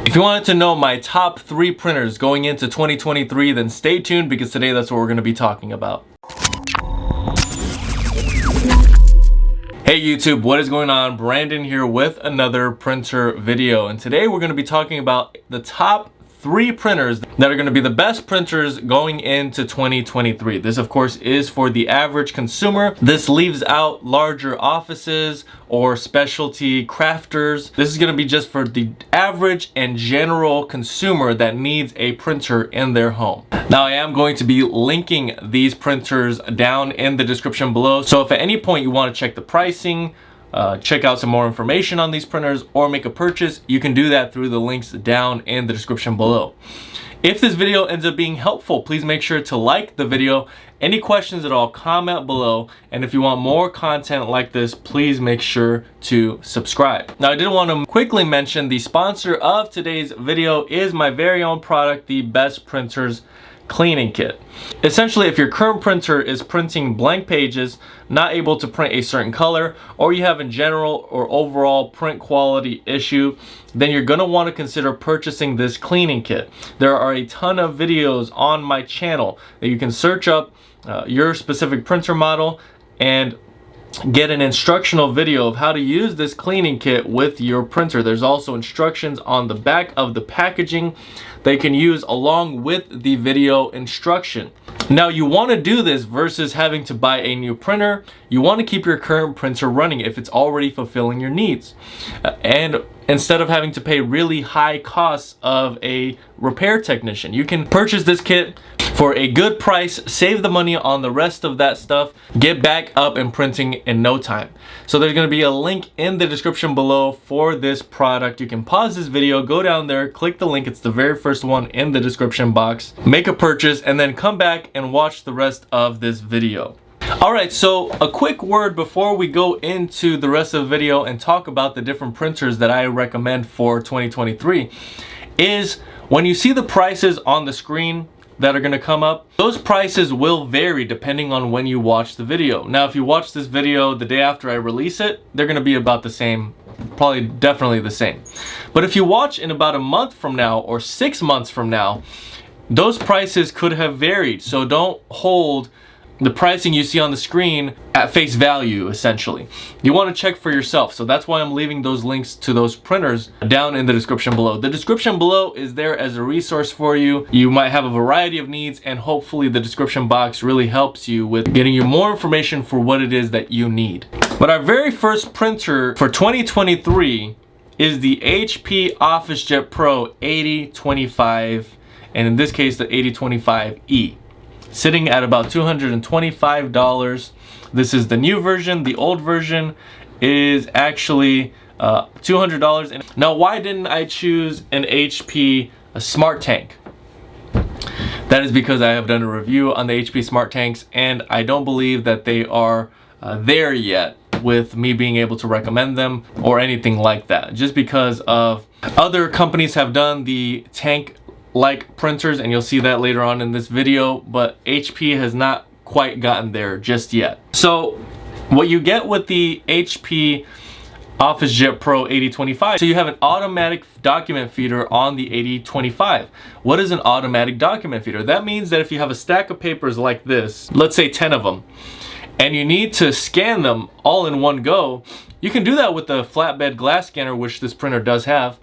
If you wanted to know my top 3 printers going into 2023, then stay tuned because today that's what we're going to be talking about. Hey YouTube, what is going on? Brandon here with another printer video, and today we're going to be talking about the top 3 printers that are going to be the best printers going into 2023. This of course is for the average consumer. This leaves out larger offices or specialty crafters. This is going to be just for the average and general consumer that needs a printer in their home. Now I am going to be linking these printers down in the description below, so if at any point you want to check the pricing, check out some more information on these printers, or make a purchase, you can do that through the links down in the description below. If this video ends up being helpful, please make sure to like the video. Any questions at all, comment below. And if you want more content like this, please make sure to subscribe. Now I did want to quickly mention the sponsor of today's video is my very own product, the Best Printers Cleaning Kit. Essentially, if your current printer is printing blank pages, not able to print a certain color, or you have a general or overall print quality issue, then you're going to want to consider purchasing this cleaning kit. There are a ton of videos on my channel that you can search up your specific printer model and get an instructional video of how to use this cleaning kit with your printer. There's also instructions on the back of the packaging they can use along with the video instruction. Now you want to do this versus having to buy a new printer. You want to keep your current printer running if it's already fulfilling your needs, and instead of having to pay really high costs of a repair technician, you can purchase this kit for a good price, save the money on the rest of that stuff, get back up and printing in no time. So there's going to be a link in the description below for this product. You can pause this video, go down there, click the link, it's the very first one in the description box, make a purchase, and then come back and watch the rest of this video. Alright, so a quick word before we go into the rest of the video and talk about the different printers that I recommend for 2023 is when you see the prices on the screen that are going to come up, those prices will vary depending on when you watch the video. Now if you watch this video the day after I release it, they're going to be about the same, probably definitely the same. But if you watch in about a month from now or 6 months from now, those prices could have varied. So don't hold the pricing you see on the screen at face value. Essentially, you want to check for yourself. So that's why I'm leaving those links to those printers down in the description below. The description below is there as a resource for you. You might have a variety of needs, and hopefully the description box really helps you with getting you more information for what it is that you need. But our very first printer for 2023 is the HP Officejet Pro 8025, and in this case the 8025E. Sitting at about $225. This is the new version. The old version is actually $200. Now, why didn't I choose an HP Smart Tank? That is because I have done a review on the HP Smart Tanks, and I don't believe that they are there yet with me being able to recommend them or anything like that. Just because of other companies have done the tank like printers, and you'll see that later on in this video, but HP has not quite gotten there just yet. So what you get with the HP Officejet Pro 8025, so you have an automatic document feeder on the 8025. What is an automatic document feeder? That means that if you have a stack of papers like this, let's say 10 of them, and you need to scan them all in one go, you can do that with the flatbed glass scanner, which this printer does have.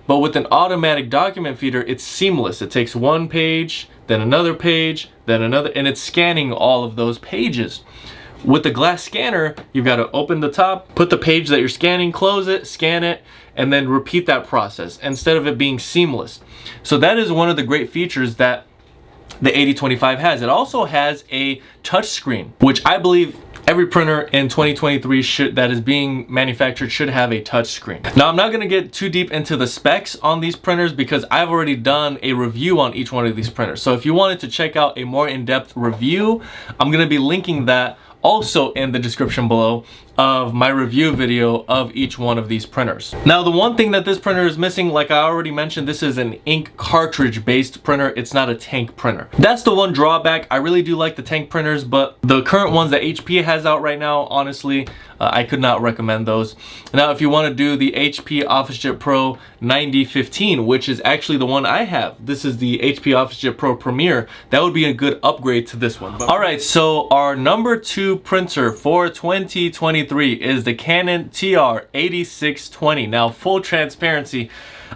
But with an automatic document feeder, it's seamless. It takes one page, then another page, then another, and it's scanning all of those pages. With the glass scanner, you've got to open the top, put the page that you're scanning, close it, scan it, and then repeat that process instead of it being seamless. So that is one of the great features that the 8025 has. It also has a touch screen, which I believe every printer in 2023 that is being manufactured should have a touch screen. Now I'm not going to get too deep into the specs on these printers because I've already done a review on each one of these printers. So if you wanted to check out a more in-depth review, I'm going to be linking that also in the description below. of my review video of each one of these printers. Now, the one thing that this printer is missing, like I already mentioned, this is an ink cartridge based printer. It's not a tank printer. That's the one drawback. I really do like the tank printers, but the current ones that HP has out right now, honestly, I could not recommend those. Now, if you want to do the HP Officejet Pro 9015, which is actually the one I have, this is the HP Officejet Pro Premier, that would be a good upgrade to this one. All right, so our number 2 printer for 2023 is the Canon TR 8620. Now, full transparency,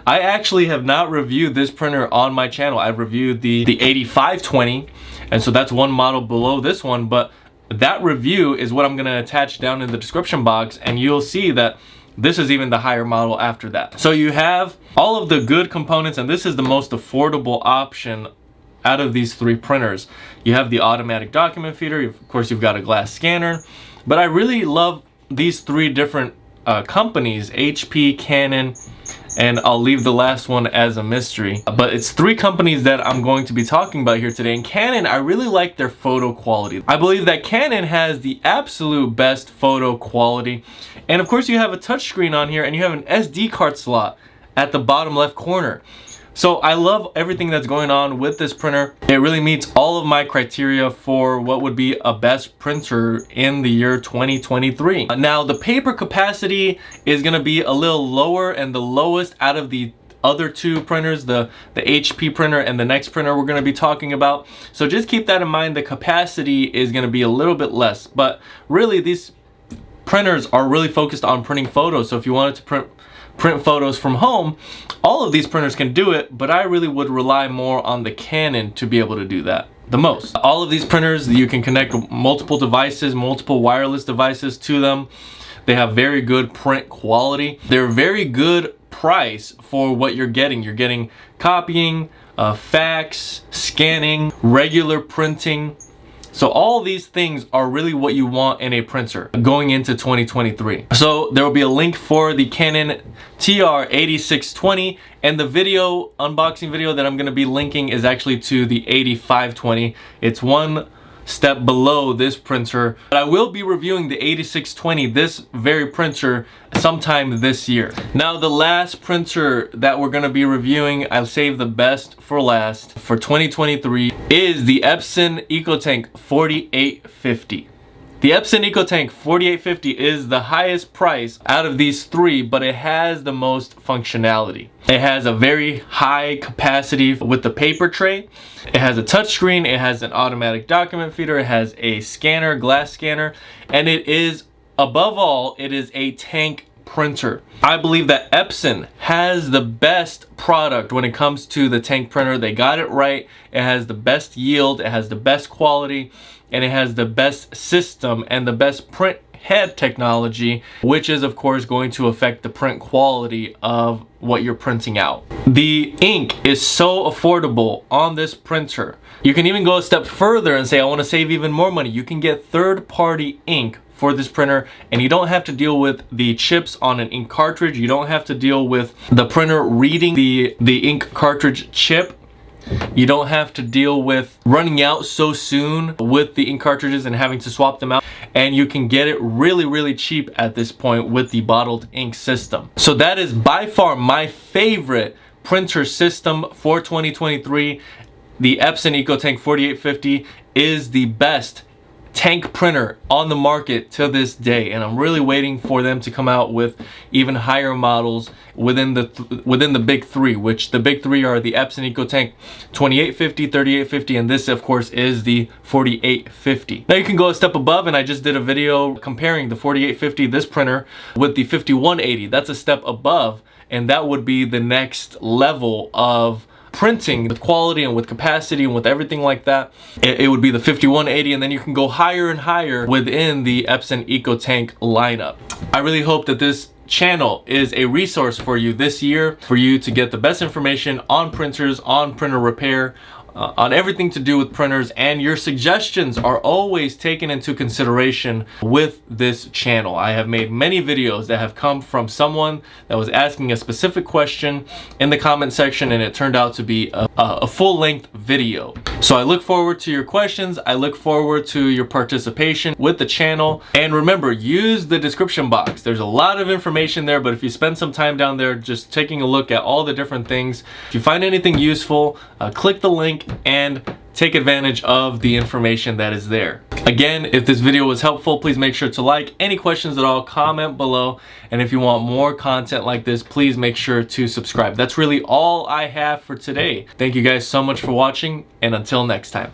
I actually have not reviewed this printer on my channel. I've reviewed the 8520, and so that's one model below this one, but that review is what I'm going to attach down in the description box, and you'll see that this is even the higher model after that. So you have all of the good components, and this is the most affordable option out of these 3 printers. You have the automatic document feeder, of course you've got a glass scanner, but I really love these 3 different companies, HP, Canon, and I'll leave the last one as a mystery. But it's 3 companies that I'm going to be talking about here today. And Canon, I really like their photo quality. I believe that Canon has the absolute best photo quality. And of course you have a touchscreen on here, and you have an SD card slot at the bottom left corner. So I love everything that's going on with this printer. It really meets all of my criteria for what would be a best printer in the year 2023. Now, the paper capacity is gonna be a little lower, and the lowest out of the other 2 printers, the HP printer and the next printer we're going to be talking about. So just keep that in mind. The capacity is going to be a little bit less, but really these printers are really focused on printing photos. So if you wanted to print photos from home, all of these printers can do it, but I really would rely more on the Canon to be able to do that the most. All of these printers, you can connect multiple devices, multiple wireless devices to them. They have very good print quality. They're very good price for what you're getting. You're getting copying, fax, scanning, regular printing. So all these things are really what you want in a printer going into 2023. So there will be a link for the Canon TR 8620, and the video, unboxing video that I'm going to be linking is actually to the 8520. It's one step below this printer, but I will be reviewing the 8620, this very printer, sometime this year. Now, the last printer that we're going to be reviewing, I'll save the best for last, for 2023, is the Epson EcoTank 4850. The Epson EcoTank 4850 is the highest price out of these 3, but it has the most functionality. It has a very high capacity with the paper tray. It has a touchscreen, it has an automatic document feeder, it has a scanner, glass scanner, and it is, above all, it is a tank printer. I believe that Epson has the best product when it comes to the tank printer. They got it right. It has the best yield, it has the best quality, and it has the best system and the best print head technology, which is of course going to affect the print quality of what you're printing out. The ink is so affordable on this printer. You can even go a step further and say, I want to save even more money. You can get third-party ink for this printer, and you don't have to deal with the chips on an ink cartridge. You don't have to deal with the printer reading the ink cartridge chip. You don't have to deal with running out so soon with the ink cartridges and having to swap them out. And you can get it really, really cheap at this point with the bottled ink system. So that is by far my favorite printer system for 2023. The Epson EcoTank 4850 is the best tank printer on the market to this day, and I'm really waiting for them to come out with even higher models within the big 3, which the big 3 are the Epson EcoTank 2850, 3850, and this of course is the 4850. Now you can go a step above, and I just did a video comparing the 4850, this printer, with the 5180. That's a step above, and that would be the next level of printing with quality and with capacity and with everything like that. It would be the 5180, and then you can go higher and higher within the Epson EcoTank lineup. I really hope that this channel is a resource for you this year, for you to get the best information on printers, on printer repair, on everything to do with printers, and your suggestions are always taken into consideration with this channel. I have made many videos that have come from someone that was asking a specific question in the comment section, and it turned out to be a full-length video. So I look forward to your questions. I look forward to your participation with the channel. And remember, use the description box. There's a lot of information there, but if you spend some time down there just taking a look at all the different things, if you find anything useful, click the link and take advantage of the information that is there. Again, if this video was helpful, please make sure to like. Any questions at all, comment below. And if you want more content like this, please make sure to subscribe. That's really all I have for today. Thank you guys so much for watching, and until next time.